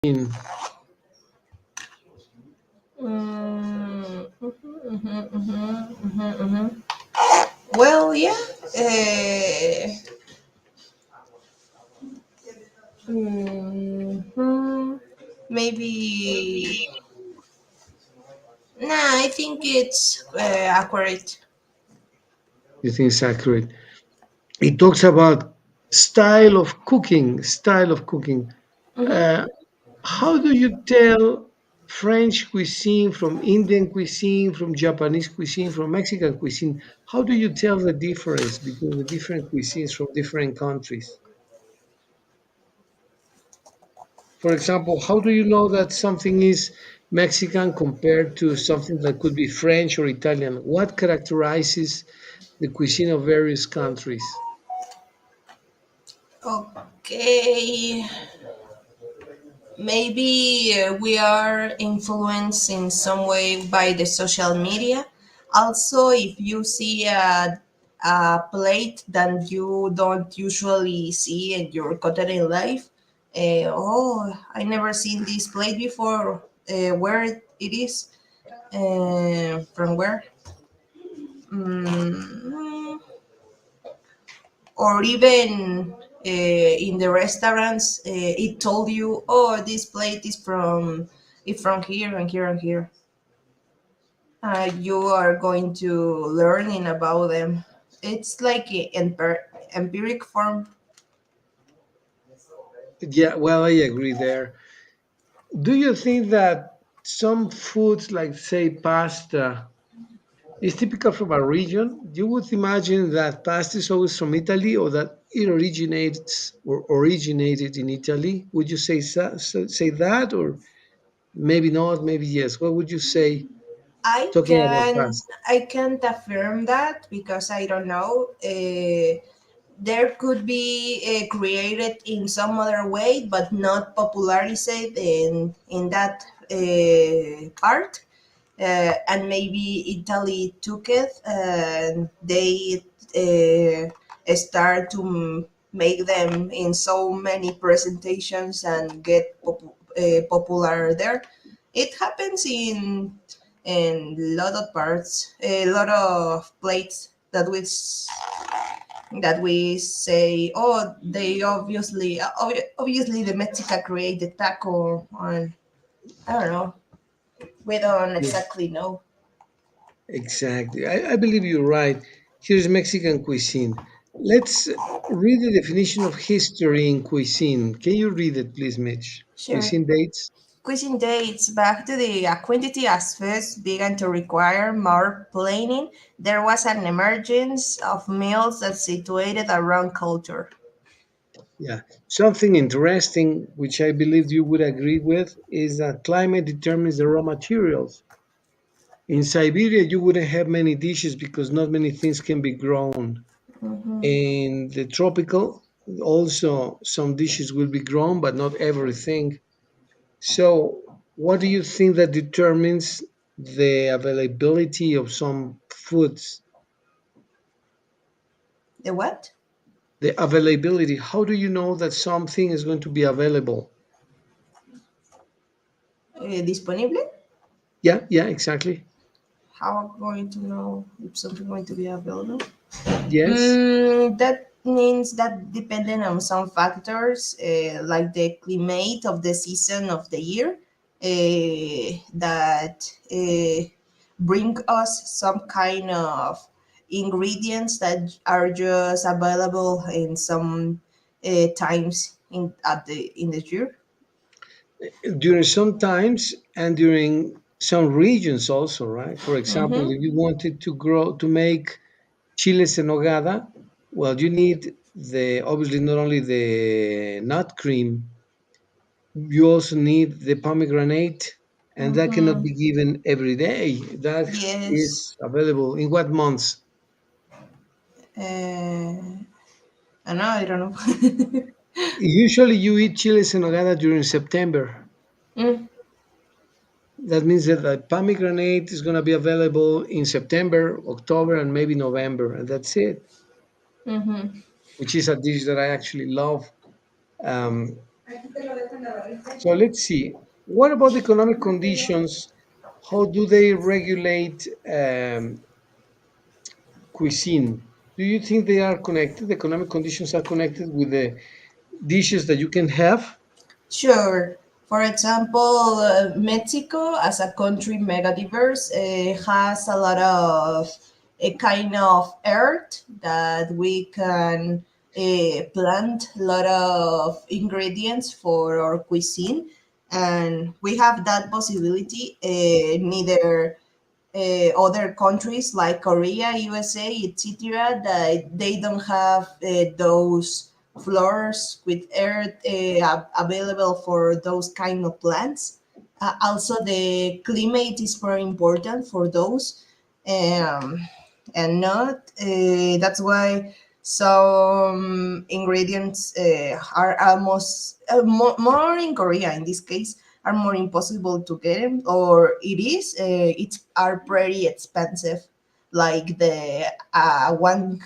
In Mm, mhm, mhm, mhm, mhm, mhm. Well, yeah. Uh, mhm. Maybe. Nah, I think it's accurate. you think it's accurate? It talks about style of cooking. Hmm. Uh, how do you tell French cuisine from Indian cuisine, from Japanese cuisine, from Mexican cuisine? How do you tell the difference between the different cuisines from different countries? For example, how do you know that something is Mexican compared to something that could be French or Italian? What characterizes the cuisine of various countries? Okay. Maybe we are influenced in some way by the social media. Also, if you see a plate that you don't usually see in your quotidian life, oh, I never seen this plate before. Where it is? From where? Mm, or even in the restaurants, it told you, oh, this plate is from here and here and here. You are going to learning about them. It's like a empiric form. Yeah, well, I agree there. Do you think that some foods, like say pasta, is typical from a region? You would imagine that pasta is always from Italy, or that it originates or originated in Italy. Would you say that, or maybe not, maybe yes? What would you say I talking about can pasta? I can't affirm that because I don't know. There could be created in some other way, but not popularized in that part. And maybe Italy took it and they start to make them in so many presentations and get popular there. It happens in a lot of parts, a lot of plates that we say, oh, they obviously the Mexica created taco, and I don't know. We don't Yeah, exactly know. exactly. I believe you're right. Here's Mexican cuisine. Let's read the definition of history in cuisine. Can you read it, please, Mitch? Sure. Cuisine dates. Cuisine dates back to the quantity as foods began to require more planning. There was an emergence of meals that situated around culture. Yeah. Something interesting, which I believe you would agree with, is that climate determines the raw materials. In Siberia, you wouldn't have many dishes because not many things can be grown. Hmm. In the tropical, also some dishes will be grown, but not everything. So, what do you think that determines the availability of some foods? The what? The availability. How do you know that something is going to be available? Disponible? Yeah, yeah, exactly. How am I going to know if something going to be available? Yes. That means that depending on some factors, like the climate of the season of the year, that bring us some kind of ingredients that are just available in some times in the year. During some times and during some regions also, right? For example, Mm-hmm. if you wanted to grow to make chiles en nogada, well, you need the obviously not only the nut cream, you also need the pomegranate, and that cannot Mm-hmm. be given every day. That Yes. is available in what months? I know. I don't know. Usually, you eat chiles en nogada during September. Mm, That means that the pomegranate is going to be available in September, October, and maybe November, and that's it. mm-hmm. Which is a dish that I actually love. Um, So let's see. What about economic conditions? How do they regulate cuisine? Do you think they are connected? Economic conditions are connected with the dishes that you can have? Sure. For example, Mexico as a country megadiverse has a lot of a kind of earth that we can plant a lot of ingredients for our cuisine, and we have that possibility. Neither other countries like Korea, USA, etc., that they don't have those floors with air available for those kind of plants. Also, the climate is very important for those, um, and not. That's why some ingredients are almost more in Korea in this case are more impossible to get them, or it's are pretty expensive, like the 1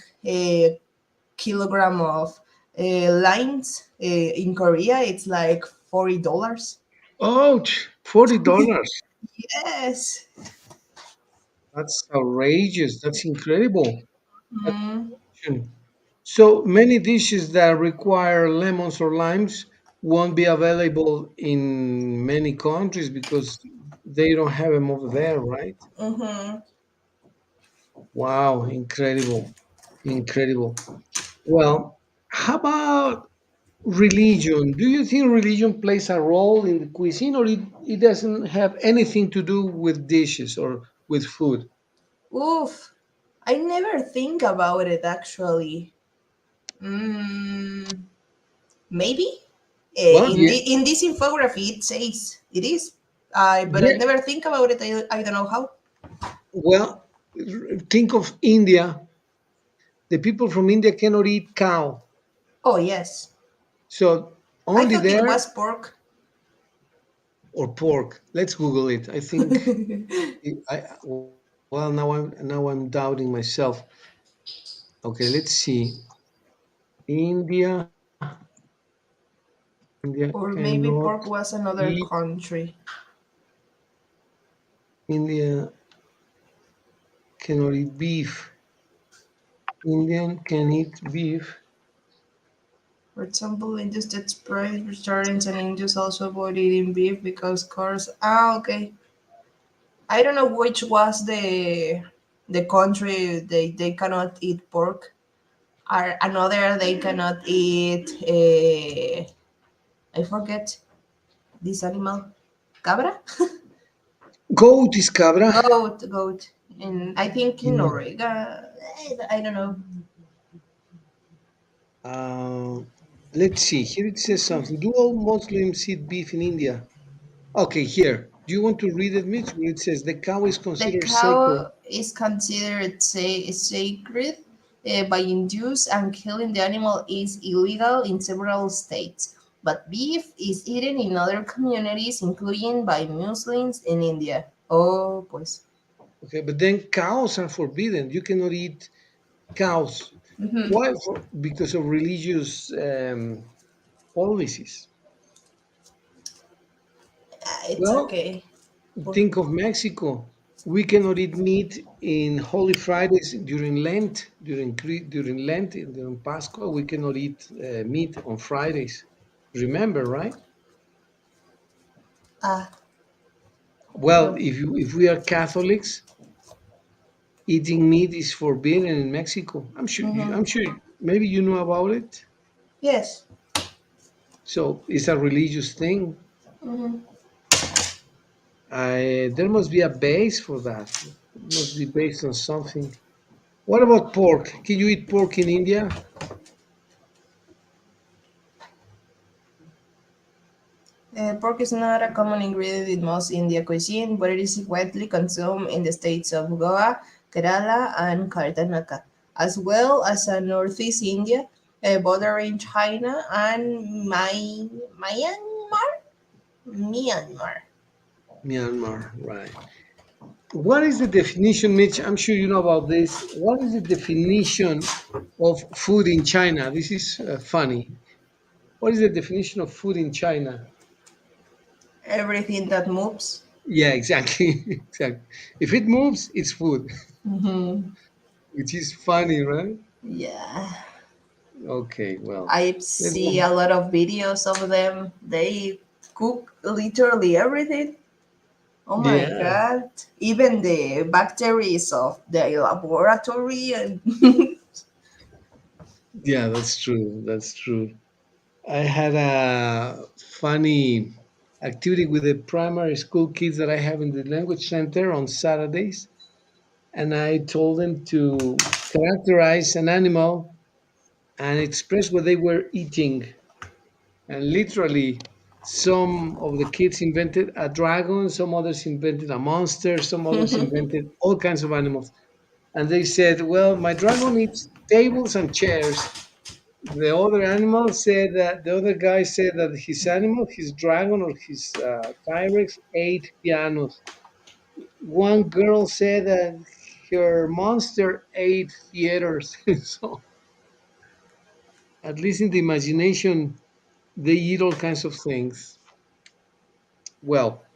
kilogram of lines in Korea, it's like $40. Ouch, $40. Yes. That's outrageous. That's incredible. That's Mm, so many dishes that require lemons or limes won't be available in many countries because they don't have them over there, right? mm-hmm. Wow, incredible. Incredible. Well, how about religion? Do you think religion plays a role in the cuisine or it doesn't have anything to do with dishes or with food? Oof, I never think about it actually. mm, Maybe Well, yeah, in this infography it says it is, but I yeah. never think about it. I don't know how. Well, think of India. The people from India cannot eat cow. Oh yes, So I only thought it there was pork. or pork. Let's Google it. I think well now I'm doubting myself. Okay, let's see. India India Or maybe cannot pork was another eat country. India cannot eat beef. Indian can eat beef. For example, in the States, private restaurants and Indians also avoid eating beef because cars. Ah, okay. I don't know which was the country they cannot eat pork. Or another they cannot eat. I forget this animal. Cabra? Goat is cabra. Goat. And I think in Yeah. Norway. I don't know. Uh, let's see. Here it says something. Do all Muslims eat beef in India? Okay, here. Do you want to read it, Mitch? Where it says the cow is The considered sacred. cow is considered sacred by Hindus, and killing the animal is illegal in several states. But beef is eaten in other communities, including by Muslims in India. Oh, pues. Okay, but then cows are forbidden. You cannot eat cows. Mhm. Why? Because of religious policies. It's Well, okay. Por- think of Mexico. We cannot eat meat in Holy Fridays during Lent, during Lent, during Pascha. We cannot eat meat on Fridays. Remember, right? Ah, Well, no. if we are Catholics, eating meat is forbidden in Mexico. Hmm. I'm sure. Maybe you know about it. Yes. So it's a religious thing. Hmm. There must be a base for that. It must be based on something. What about pork? Can you eat pork in India? Pork is not a common ingredient in most India cuisine, but it is widely consumed in the states of Goa, Kerala, and Karnataka, as well as in Northeast India, bordering China and Myanmar. Myanmar. Myanmar, right. What is the definition, Mitch? I'm sure you know about this. What is the definition of food in China? This is funny. What is the definition of food in China? Everything that moves. Yeah, exactly. Exactly. If it moves, it's food, Hmm. which is funny, right? Yeah, Okay, well, I let's see go. a lot of videos of them. They cook literally everything. Oh my Yeah, god. Even the bacteria of the laboratory and yeah, that's true. That's true. I had a funny activity with the primary school kids that I have in the language center on Saturdays, and I told them to characterize an animal and express what they were eating. And literally, some of the kids invented a dragon, some others invented a monster, some others invented all kinds of animals. And they said, well, my dragon eats tables and chairs. The other animal said that the other guy said that his animal, his dragon or his T-Rex, ate pianos. One girl said that her monster ate theaters. So, at least in the imagination, they eat all kinds of things. Well,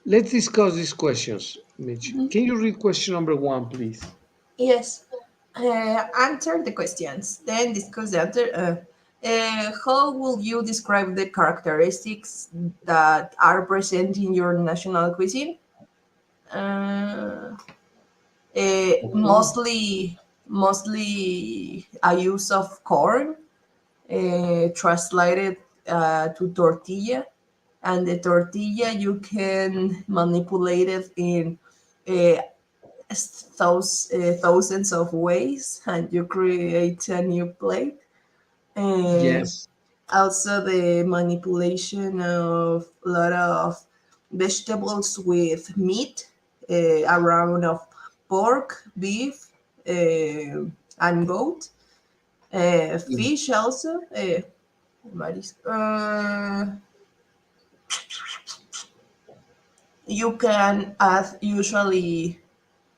let's discuss these questions, Mitch. Can you read question number one, please? yes, answer the questions. Then discuss the answer. How will you describe the characteristics that are present in your national cuisine? Uh, Okay. mostly a use of corn, translated to tortilla, and the tortilla you can manipulate it in uh, thousands of ways, and you create a new plate. Uh, Yes. Also, the manipulation of a lot of vegetables with meat, around of pork, beef, and goat, fish also. You can add usually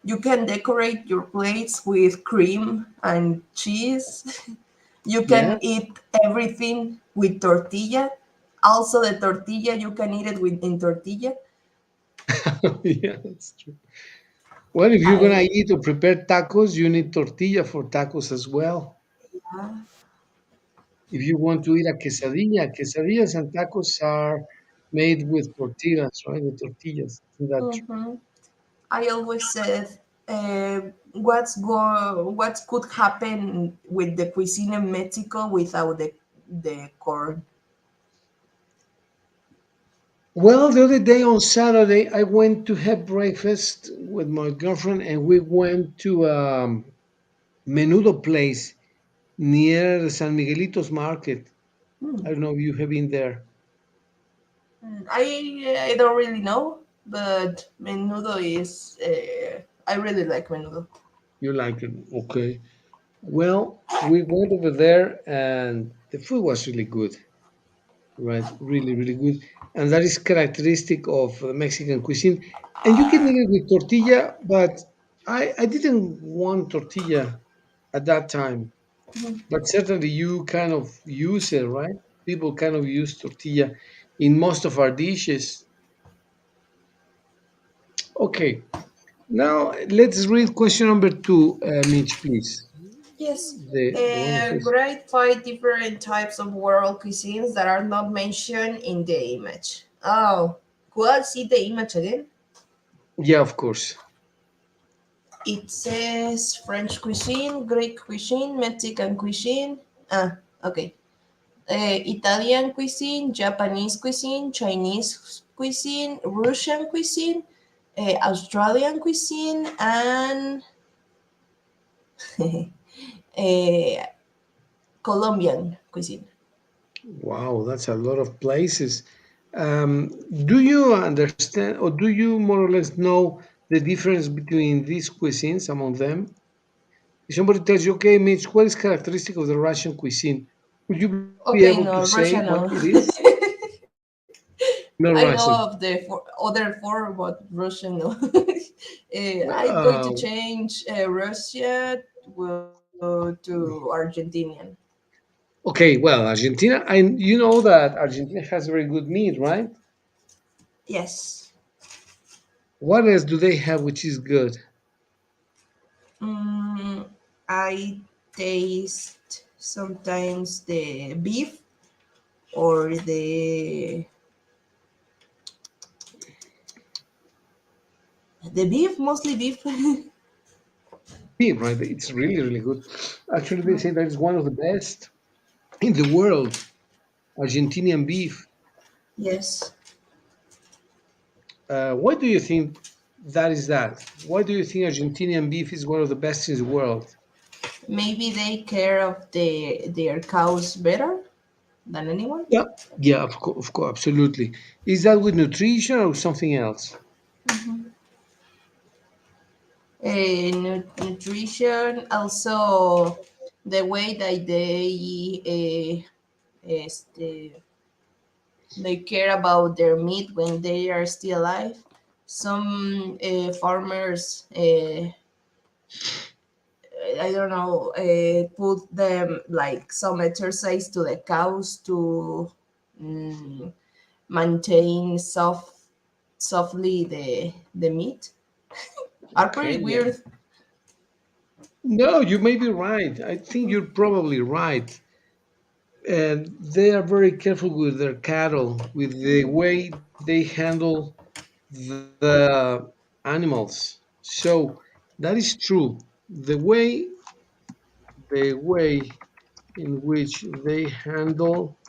you can decorate your plates with cream and cheese. You Yeah. can eat everything with tortilla. Also, the tortilla you can eat it with in tortilla. Yeah, that's true. Well, if you're gonna I eat or prepare tacos, you need tortilla for tacos as well. If you want to eat a quesadilla, quesadillas and tacos are made with tortillas, right? With tortillas. Isn't that true? Mhm. I always said, what could happen with the cuisine in Mexico without the corn. Well, the other day on Saturday, I went to have breakfast with my girlfriend, and we went to a menudo place near the San Miguelito's market. I don't know if you have been there. I don't really know, but menudo is. I really like menudo. You like it? Okay. Well, we went over there, and the food was really good, right? Really, really good. And that is characteristic of Mexican cuisine. And you can eat it with tortilla, but I didn't want tortilla at that time. But certainly you kind of use it, right? People kind of use tortilla in most of our dishes. Okay, now let's read question number two, Mitch, please. Yes. The one that says, Grade 5 different types of world cuisines that are not mentioned in the image. Oh, could I see the image again? yeah, of course. It says French cuisine, Greek cuisine, Mexican cuisine. Ah, okay. Italian cuisine, Japanese cuisine, Chinese cuisine, Russian cuisine, Australian cuisine, and uh, Colombian cuisine. Wow, that's a lot of places. Do you understand, or do you more or less know the difference between these cuisines among them? If somebody tells you, okay, Mitch, what is characteristic of the Russian cuisine? Would you be able to Okay, say no, what it Russia no. is? No I know Russian. of the other four, but Russia no. I'm going to Oh, change Russia to Argentinian. Okay, well, Argentina, and you know that Argentina has very good meat, right? Yes. What else do they have which is good? Mm, I taste sometimes the beef or the beef, mostly beef. Beef, right? It's really, really good. Actually, they say that it's one of the best in the world, Argentinian beef. Yes. Why do you think that is that? Why do you think Argentinian beef is one of the best in the world? Maybe they care of their cows better than anyone. Yeah, yeah, of course, absolutely. Is that with nutrition or something else? Nutrition, also the way that este, they care about their meat when they are still alive. Some farmers, I don't know, put them like some exercise to the cows to mm, maintain softly the meat. Are Okay, pretty yeah. weird. No, you may be right. I think you're probably right. And they are very careful with their cattle, with the way they handle the animals. So that is true. The way in which they handle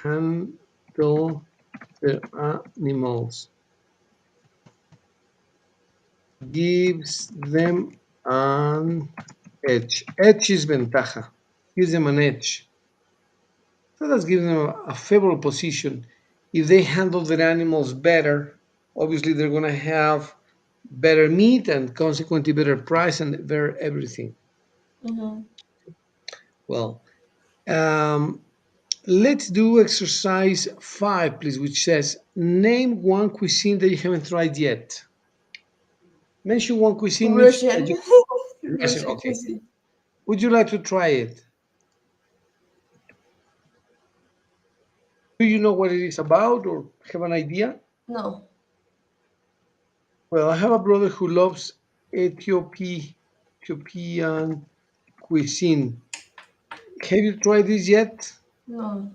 the animals gives them an edge. Edge is ventaja. Gives them an edge. So that gives them a favorable position. If they handle their animals better, obviously they're going to have better meat and consequently better price and better everything. Hmm. Well, um, let's do exercise 5, please, which says name one cuisine that you haven't tried yet. Mention one cuisine, Mitch, that Russian, you Russian. Russian Okay. cuisine. Would you like to try it? Do you know what it is about or have an idea? No, Well, I have a brother who loves Ethiopian cuisine. Have you tried this yet? no.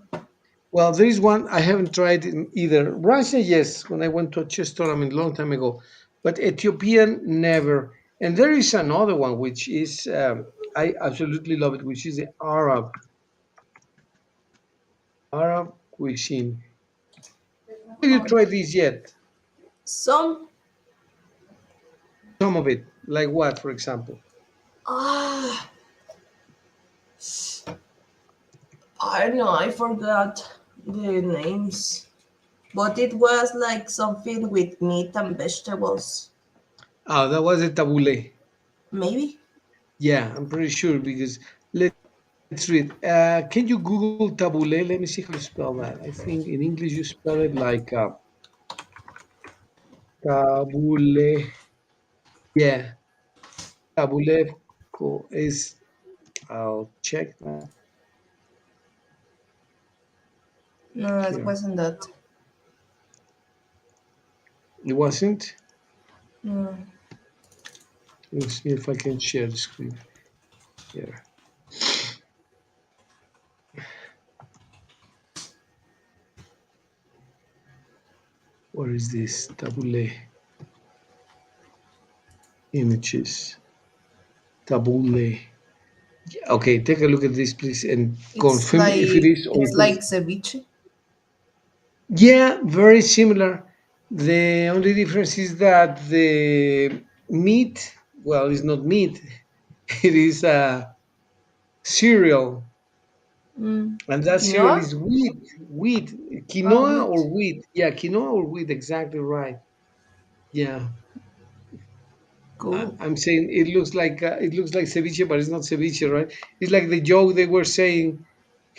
Well, there is one I haven't tried either. Russia, yes, when I went to a chess tournament a long time ago, but Ethiopian, never. And there is another one which is I absolutely love it, which is the Arab cuisine. Have you Oh. tried this yet? Some Some of it, like what, for example? ah, I don't know. I forgot the names, but it was like something with meat and vegetables. Ah, that was a tabbouleh. Maybe. Yeah, I'm pretty sure because let's read. Can you Google tabbouleh? Let me see how you spell that. I think in English you spell it like tabbouleh. Yeah, tabbouleh is. I'll check that No, it here. wasn't that. It wasn't. No. Let's see if I can share the screen here. What is this? Tabbouleh images. Tabbouleh. Okay, take a look at this, please, and confirm if it is or It's if like it's. ceviche. Yeah, very similar. The only difference is that the meat, well, it's not meat, it is a cereal, Mm. and that cereal Quinoa? is wheat, Oh, quinoa wheat. or wheat. Yeah, quinoa or wheat, exactly right. Yeah, Cool. I'm saying it looks like ceviche, but it's not ceviche, right? It's like the joke they were saying.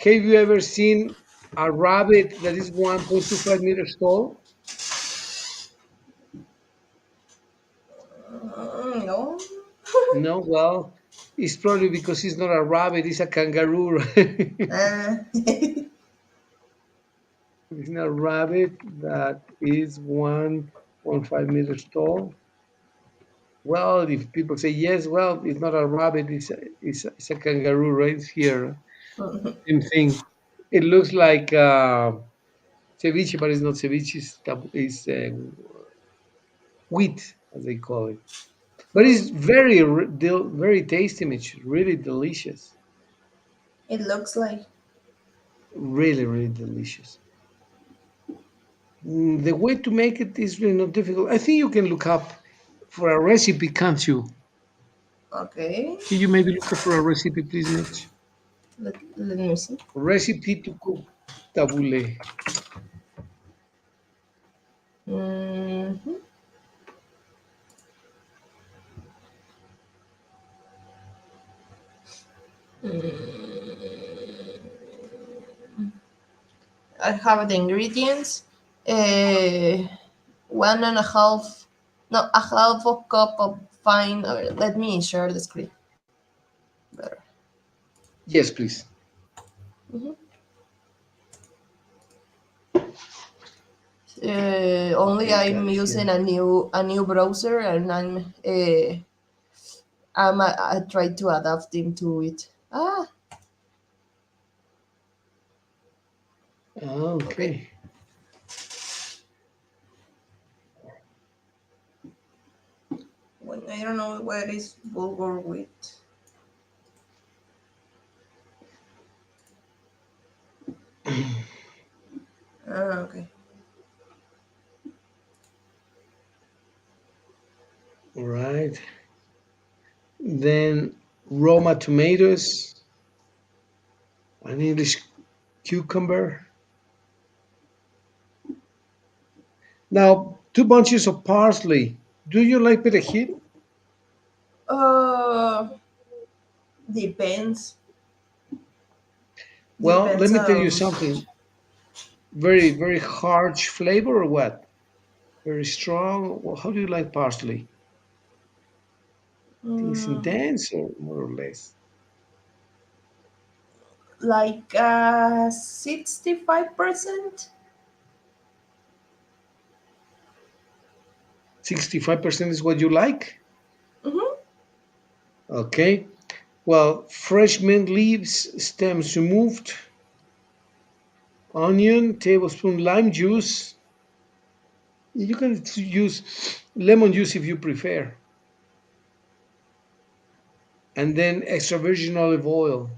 Have you ever seen a rabbit that is 1.25 meters tall? No. No, well. It's probably because it's not a rabbit, it's a kangaroo. Right? Uh, It's not a rabbit that is 1.5 meters tall. Well, if people say yes, well, it's not a rabbit, it's a kangaroo right here. Same thing. It looks like ceviche, but it's not ceviche, it's wheat, as they call it. But it's very tasty, Mitch. Really delicious. it looks like. Really, really delicious. The way to make it is really not difficult. I think you can look up for a recipe, can't you? Okay. Can you maybe look up for a recipe, please, Mitch? Let me see. Recipe to cook tabbouleh. Hmm. I have the ingredients. Uh, 1.5, no, a half a cup of fine. Let me share the screen better. Yes, please. Mhm. Only Okay, got I'm it using here. a new browser, and I try to adapt into it. Ah, okay. Okay. When I don't know where is bulgur wheat. Ah, okay. All right. Then Roma tomatoes, an English cucumber. Now, 2 bunches of parsley. Do you like perejil? Uh, depends. Well, let Depends me tell you of. something. Very, very harsh flavor or what? Very strong. Well, how do you like parsley? Think it's Mm, intense or more or less? like 65%. 65% is what you like? Mm-hmm. Okay. Well, fresh mint leaves, stems removed, onion, tablespoon lime juice. You can use lemon juice if you prefer. And then extra virgin olive oil.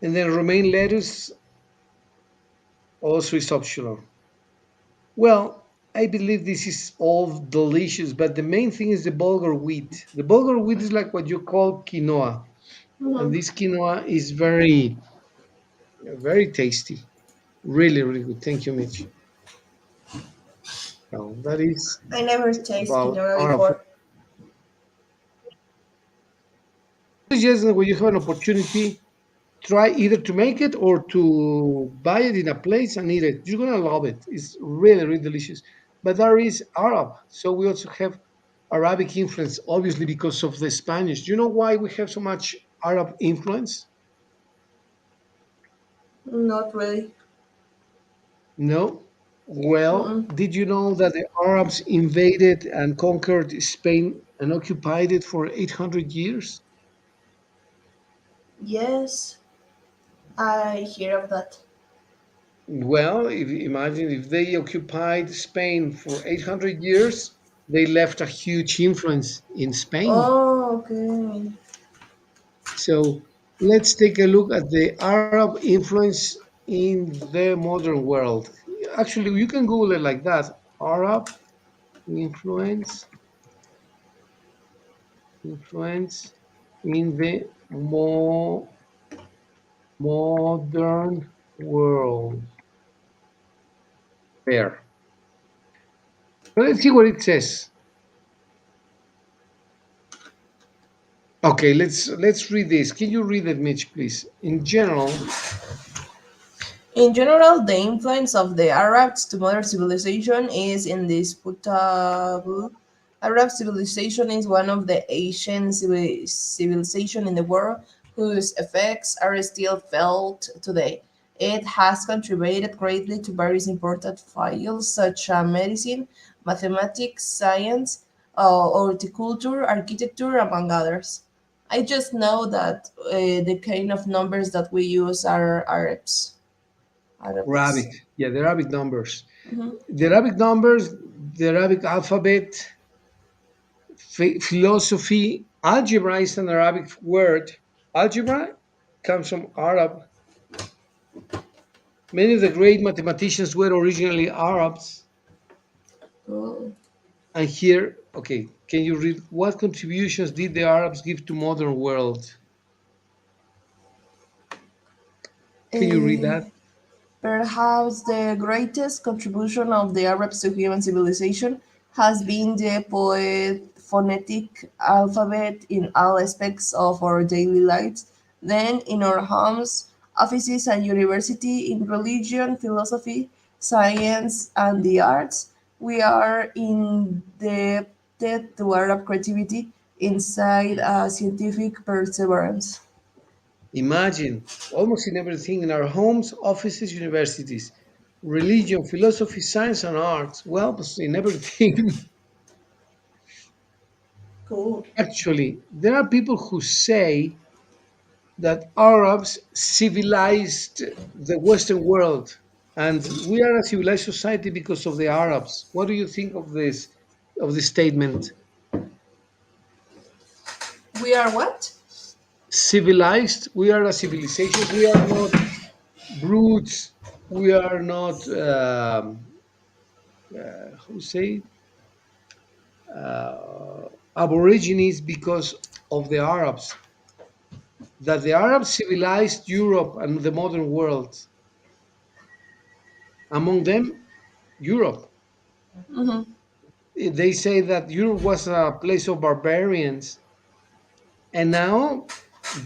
And then romaine lettuce also is optional. Well, I believe this is all delicious, but the main thing is the bulgur wheat. The bulgur wheat is like what you call quinoa, and Mm-hmm. this quinoa is very tasty. Really, really good. Thank you, Mitch. Well, that is I never tasted about quinoa our food. before. Just when you have an opportunity, try either to make it or to buy it in a place and eat it. You're gonna love it. It's really, really delicious. But there is Arab, so we also have Arabic influence, obviously because of the Spanish. Do you know why we have so much Arab influence? Not really. No. Well, Mm-mm. did you know that the Arabs invaded and conquered Spain and occupied it for 800 years? Yes, I hear of that. Well, imagine if they occupied Spain for 800 years, they left a huge influence in Spain. Oh, okay. So let's take a look at the Arab influence in the modern world. Actually, you can Google it like that. Arab influence, influence in the modern world. There. So let's see what it says. Okay, let's read this. Can you read it, Mitch, please? In general, In general, the influence of the Arabs to modern civilization is indisputable. Arab civilization is one of the ancient civilization in the world whose effects are still felt today. It has contributed greatly to various important fields such as medicine, mathematics, science, horticulture, architecture, among others. I just know that the kind of numbers that we use are Arabs. Arabics. Arabic, yeah, the Arabic numbers. Mhm. The Arabic numbers, the Arabic alphabet, philosophy, algebra is an Arabic word. Algebra comes from Arab. Many of the great mathematicians were originally Arabs. Cool. And here, okay, can you read what contributions did the Arabs give to modern world? Can you read Uh, that? Perhaps the greatest contribution of the Arabs to human civilization has been the phonetic alphabet in all aspects of our daily lives. Then, in our homes, offices, and university, in religion, philosophy, science, and the arts, we are indebted to Arab creativity inside scientific perseverance. Imagine almost in everything in our homes, offices, universities, religion, philosophy, science, and arts. Well, in everything. Cool. Actually, there are people who say that Arabs civilized the Western world, and we are a civilized society because of the Arabs. What do you think of this statement? We are what? Civilized. We are a civilization. We are not brutes. We are not who say aborigines because of the Arabs. That the Arabs civilized Europe and the modern world. Among them, Europe. Mhm. They say that Europe was a place of barbarians, and now,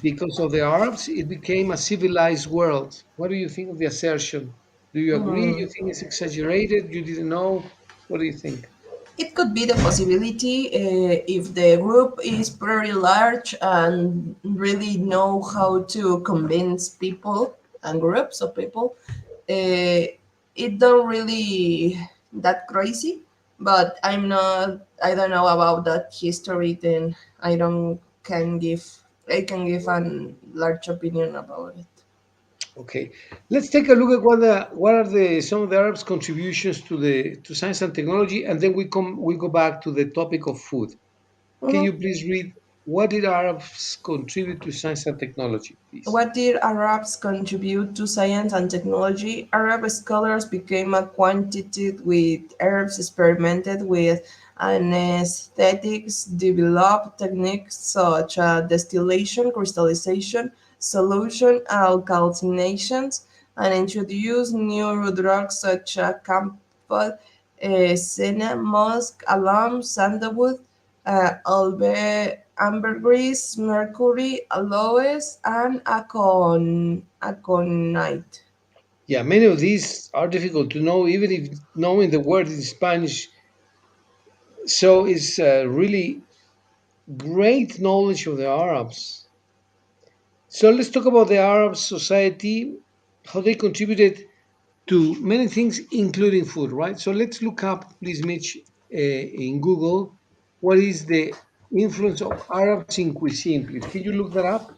because of the Arabs, it became a civilized world. What do you think of the assertion? Do you agree? You think it's exaggerated? You didn't know? What do you think? It could be the possibility if the group is pretty large and really know how to convince people and groups of people. It don't really that crazy, but I don't know about that history. Then I don't can give. I can give a large opinion about it. Okay, let's take a look at what are the some of the Arabs' contributions to science and technology, and then we go back to the topic of food. Can Mhm. you please read what did Arabs contribute to science and technology, please? What did Arabs contribute to science and technology? Arab scholars became acquainted with Arabs experimented with anesthetics, developed techniques such as distillation, crystallization, solution, alkylinations, and introduced new drugs such as camphor, senna, musk, alum, sandalwood, ambergris, mercury, aloes, and aconite. Yeah, many of these are difficult to know, even if knowing the word in Spanish. So it's really great knowledge of the Arabs. So let's talk about the Arab society, how they contributed to many things, including food, right? So let's look up, please, Mitch, in Google, what is the influence of Arabs in cuisine, please. Can you look that up,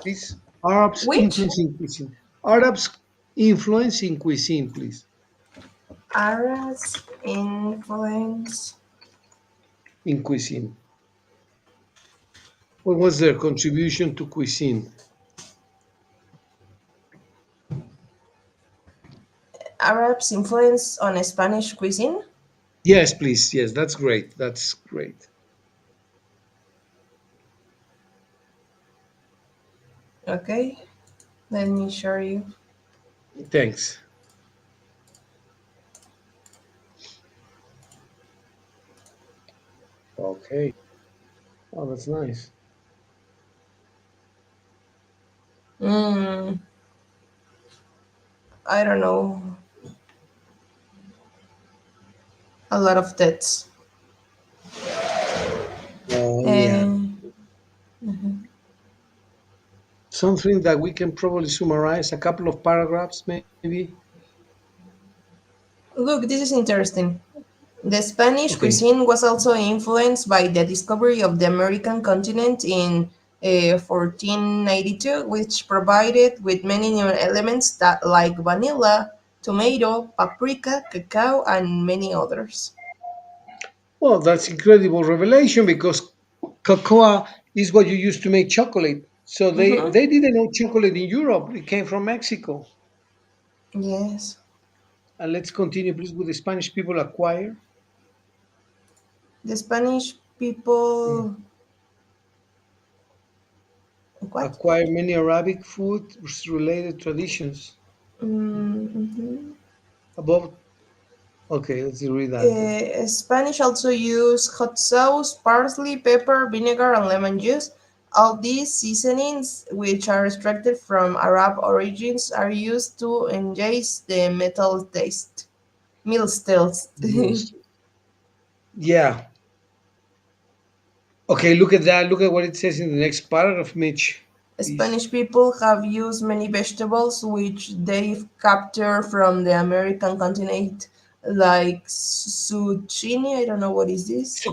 please? Arabs Which influence in cuisine. Arabs influence in cuisine, please. Arabs influence In cuisine. What was their contribution to cuisine? Arabs influence on Spanish cuisine? Yes, please. Yes, that's great. That's great. Okay, let me show you. Thanks. Okay. Oh, that's nice. Mm, I don't know. A lot of deaths. something that we can probably summarize, a couple of paragraphs maybe. Look, this is interesting. The Spanish Okay. cuisine was also influenced by the discovery of the American continent in 1492, which provided with many new elements that, like vanilla, tomato, paprika, cacao, and many others. Well, that's incredible revelation because cocoa is what you use to make chocolate. So Mm-hmm. they didn't know chocolate in Europe. It came from Mexico. Yes. And let's continue, please, with the Spanish people The Spanish people. What? acquire many Arabic food related traditions. Mm-hmm. Above, okay, let's read that. Spanish also use hot sauce, parsley, pepper, vinegar, and lemon juice. All these seasonings, which are extracted from Arab origins, are used to enhance the meal taste. Yes. Yeah. Okay, look at that. Look at what it says in the next paragraph, Mitch, please. Spanish people have used many vegetables which they've captured from the American continent, like zucchini. I don't know what is this.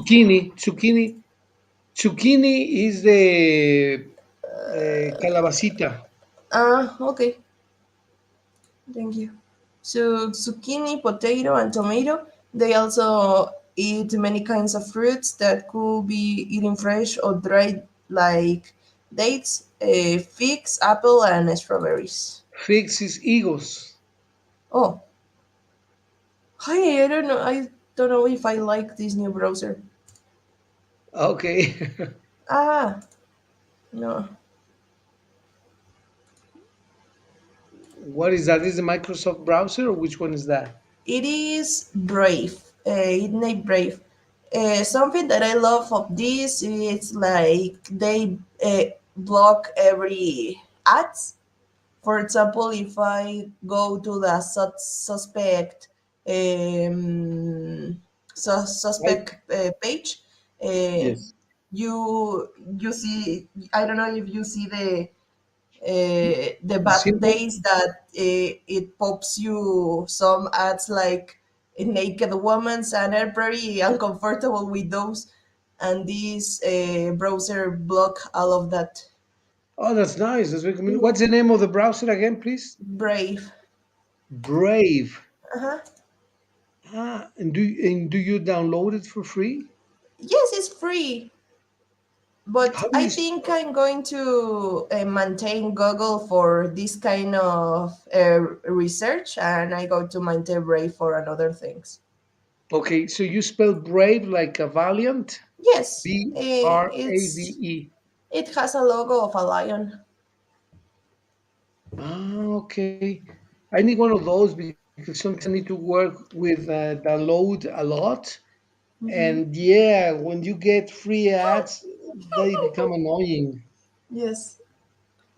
Zucchini is the calabacita. Ah, okay. Thank you. So zucchini, potato, and tomato. They also eat many kinds of fruits that could be eaten fresh or dried, like dates, figs, apple, and strawberries. Figs is higos. Oh, hi! I don't know. I don't know if I like this new browser. Okay. Ah, no. What is that? Is the Microsoft browser or which one is that? It is Brave. It named Brave. Something that I love of this is like they block every ads. For example, if I go to the suspect um, Right? suspect page, uh, Yes. you see. I don't know if you see the The bad symbol? days that it pops you some ads like naked women, and are very uncomfortable with those, and this browser block all of that. Oh, that's nice. That's very convenient. Mhm. What's the name of the browser again, please? Brave. Brave. Uh-huh. And do you download it for free? Yes, it's free, but How do I you think spell? I'm going to maintain Google for this kind of research, and I go to maintain Brave for another things. Okay, so you spell brave like a valiant? Yes, Brave. it has a logo of a lion. Okay. I need one of those because sometimes I need to work with download a lot. Hmm. And yeah, when you get free ads, they become annoying. Yes.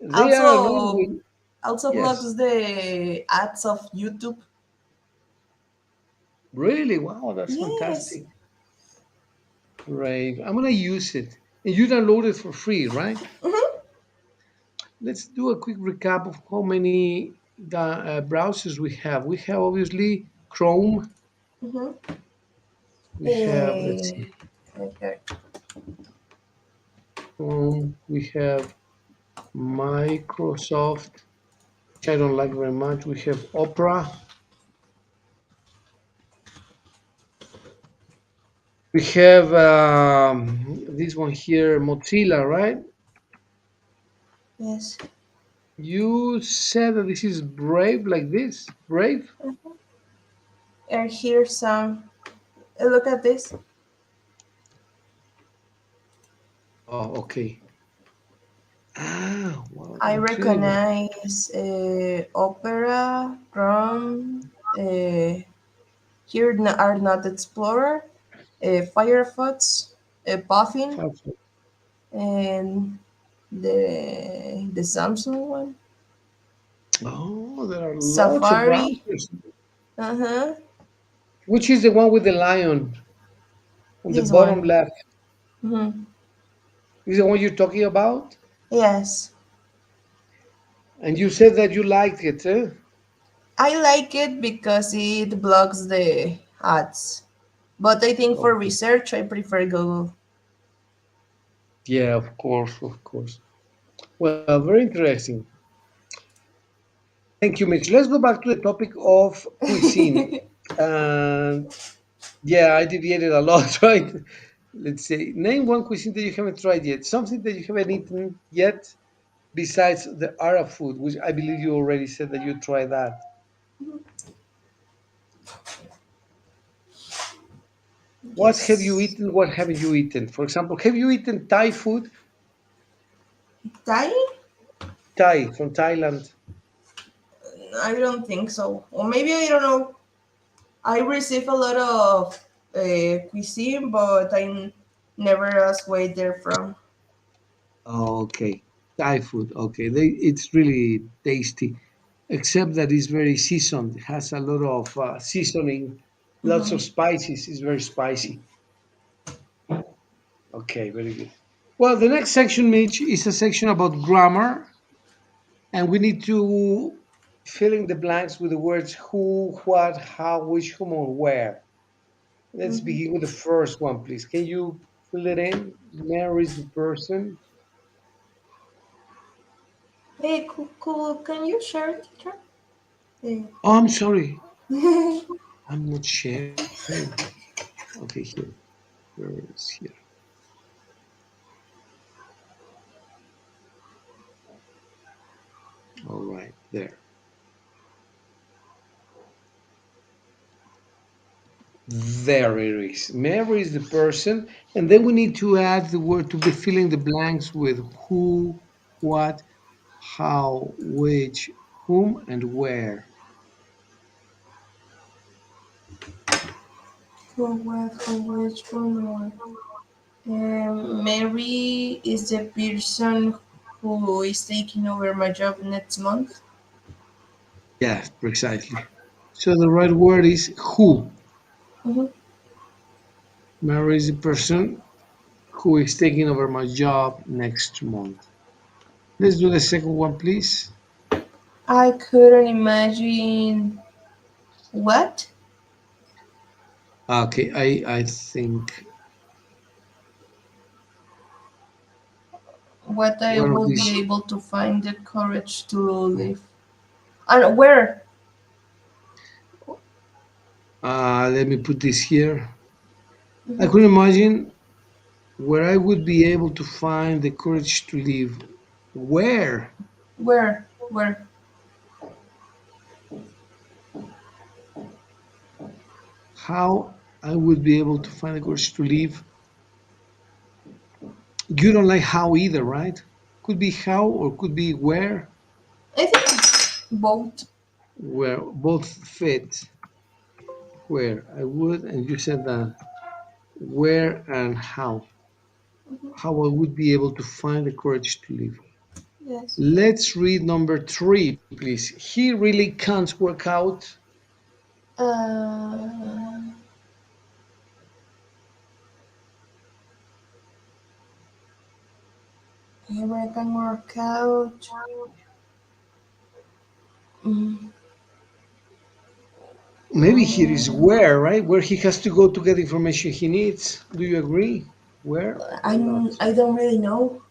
They are annoying Also, when, also yes, blocks the ads of YouTube. really. Wow, that's Yes. fantastic. Brave. I'm gonna use it. And you download it for free, right? Hmm. Let's do a quick recap of how many browsers we have. We have obviously Chrome. Hmm. We have, let's see, Okay. Chrome. We have Microsoft, which I don't like very much. We have Opera. We have this one here, Mozilla, right? Yes. You said that this is Brave, like this? Brave? And here's some. Look at this. Oh, okay. Wow, I incredible. recognize Opera, Chrome. Here are not Explorer, Firefox, Puffin, Firefox. and the Samsung one, Oh, there are lots of Safari. browsers. Uh huh. Which is the one with the lion on the This bottom one. left? Hmm. Is the one you're talking about? Yes. And you said that you liked it, eh? I like it because it blocks the ads. But I think for Okay. research, I prefer Google. Yeah, of course, of course. Well, very interesting. Thank you, Mitch. Let's go back to the topic of cuisine. And yeah, I deviated a lot, right? Let's say, name one cuisine that you haven't tried yet, something that you haven't eaten yet besides the Arab food, which I believe you already said that you tried that. What have you Yes. eaten? What haven't you eaten? For example, have you eaten Thai food? Thai? Thai from Thailand. I don't think so. Or maybe I don't know. I receive a lot of cuisine, but never ask where they're from. Oh, okay. Thai food. Okay. It's really tasty, except that it's very seasoned. It has a lot of seasoning, lots of Hmm. spices. It's very spicy. Okay, very good. Well, the next section, Mitch, is a section about grammar, and we need to fill in the blanks with the words who, what, how, which, whom, or where. Let's Hmm. begin with the first one, please. Can you fill it in? Mary is the person. Hey, cool. Can you share it, teacher? Eh. Oh, I'm sorry. I'm not sharing. Okay, here. Where is here? All right, there. There it is. Mary is the person, and then we need to add the word to be filling the blanks with who, what, how, which, whom, and where. Who, what, who, which, who, what? Mary is the person who is taking over my job next month. Yeah, precisely. So the right word is who. Hmm. Mary is the person who is taking over my job next month. Let's do the second one, please. I couldn't imagine what Okay, I think what I one of will be these. able to find the courage to live. And where? Let me put this here. I Hmm. could imagine where I would be able to find the courage to live. Where? Where? Where? How I would be able to find the courage to live. You don't like how either, right? Could be how or could be where. I think both. Where both fit. Where I would, and you said that where and how. How I would be able to find the courage to live. Yes. Let's read number three, please. He really can't work out. Uh, American workout. Mm. Maybe here is Mm. where, right? Where he has to go to get information he needs. Do you agree? Where or not? I don't really know.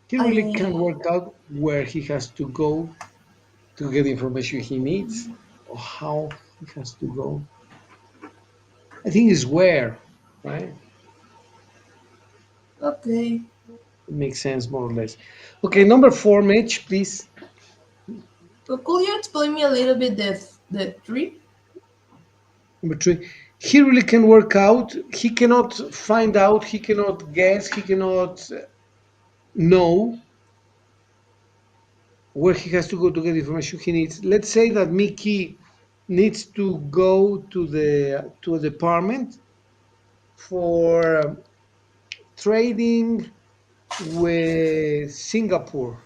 He really I can't work out where he has to go to get information he needs or how he has to go. I think it's where, right? okay. It makes sense more or less. Okay, number four, Mitch, please. But could you explain me a little bit the three? Number three. He really can work out. He cannot find out. He cannot guess. He cannot know where he has to go to get information he needs. Let's say that Mickey needs to go to a department for trading with Singapore.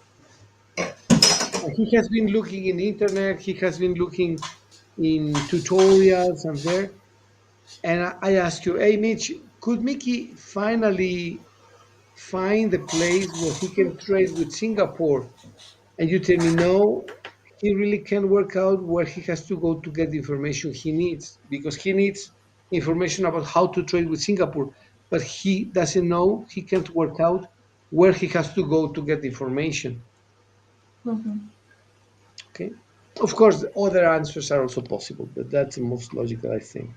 And he has been looking in the internet. He has been looking in tutorials and I ask you, hey Mitch, could Mickey finally find the place where he can trade with Singapore. And you tell me, no, he really can't work out where he has to go to get the information he needs because he needs information about how to trade with Singapore, but he doesn't know, he can't work out where he has to go to get the information. Mhm. Okay. Of course, other answers are also possible, but that's the most logical, I think.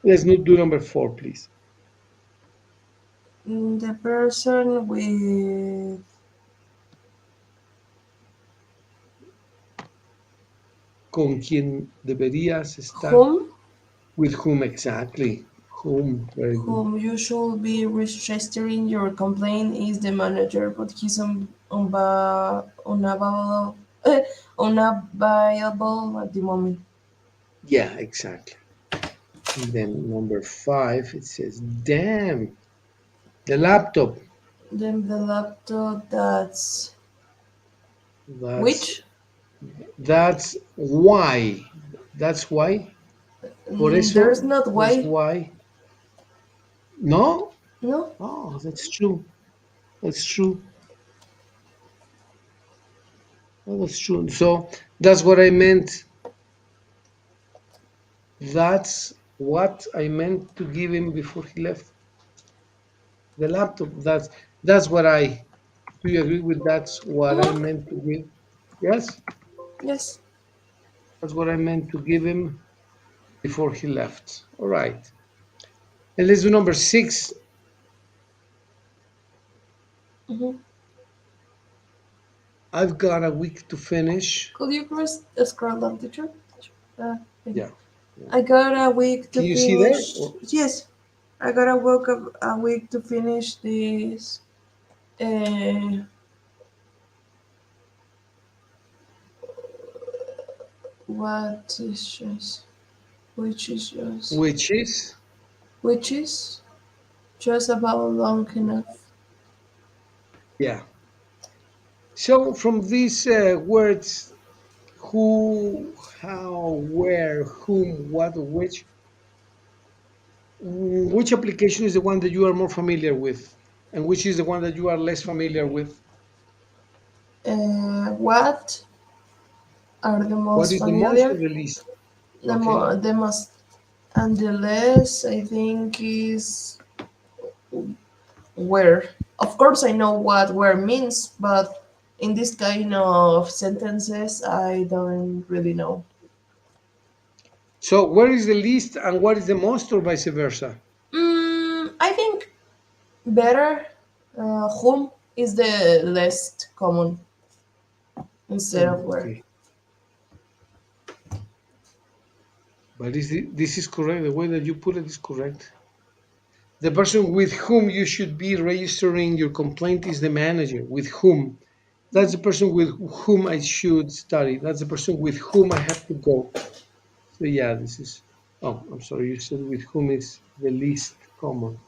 Let's not do number four, please. The person with Con quien deberías estar. whom With whom exactly? Whom? Very good. whom you should be registering your complaint is the manager, but he's unavailable, unavailable at the moment. Yeah, exactly. And then number five, it says, damn, the laptop. Then the laptop, that's That's which? that's why. That's why. Por There's eso, not that's why. why. No? No? Oh, that's true. That's true. Oh, that's true. So that's what I meant. That's what I meant to give him before he left. The laptop. That's what I. Do you agree with that's what I Mhm. meant to give? Yes, Yes. that's what I meant to give him before he left. All right. And let's do number six. Mhm. I've got a week to finish. Could you please scroll down, teacher? Thank you. Yeah. Yeah. I got a week to Can you see there? finish. Yes, I got a week to finish this. Uh, what is just which is just Which is, which is just about long enough. yeah. So from these words, who, how, where, whom, what, which, which application is the one that you are more familiar with? And which is the one that you are less familiar with? What are the What most is the most or familiar? the least? Okay. The most and the less I think is where. Of course, I know what where means, but in this kind of sentences, I don't really know. So where is the least and what is the most or vice versa? I think better whom is the least common instead of Whom, where. okay. But this is correct. The way that you put it is correct. The person with whom you should be registering your complaint is the manager. With whom? That's the person with whom I should study. That's the person with whom I have to go. So yeah, this is. Oh, I'm sorry. You said with whom is the least common.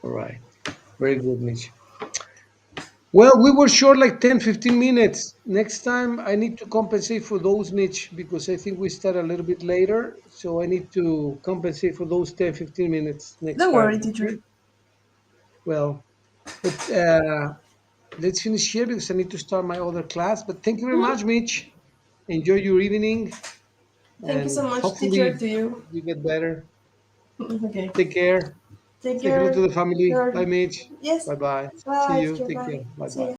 All right. Very good, Mitch. Well, we were short like 10, 15 minutes. Next time, I need to compensate for those, Mitch, because I think we start a little bit later. So I need to compensate for those 10, 15 minutes next Don't worry, time. teacher. Okay. Well, but let's finish here because I need to start my other class. But thank you very Mhm. much, Mitch. Enjoy your evening Thank you and so much, teacher. hopefully To you. you get better. Okay. Take care. Take Say hello to care. the family. Sure. Bye, Mitch. Yes. Bye bye. See Bye, you. teacher. Take Bye. care. Bye See bye. you.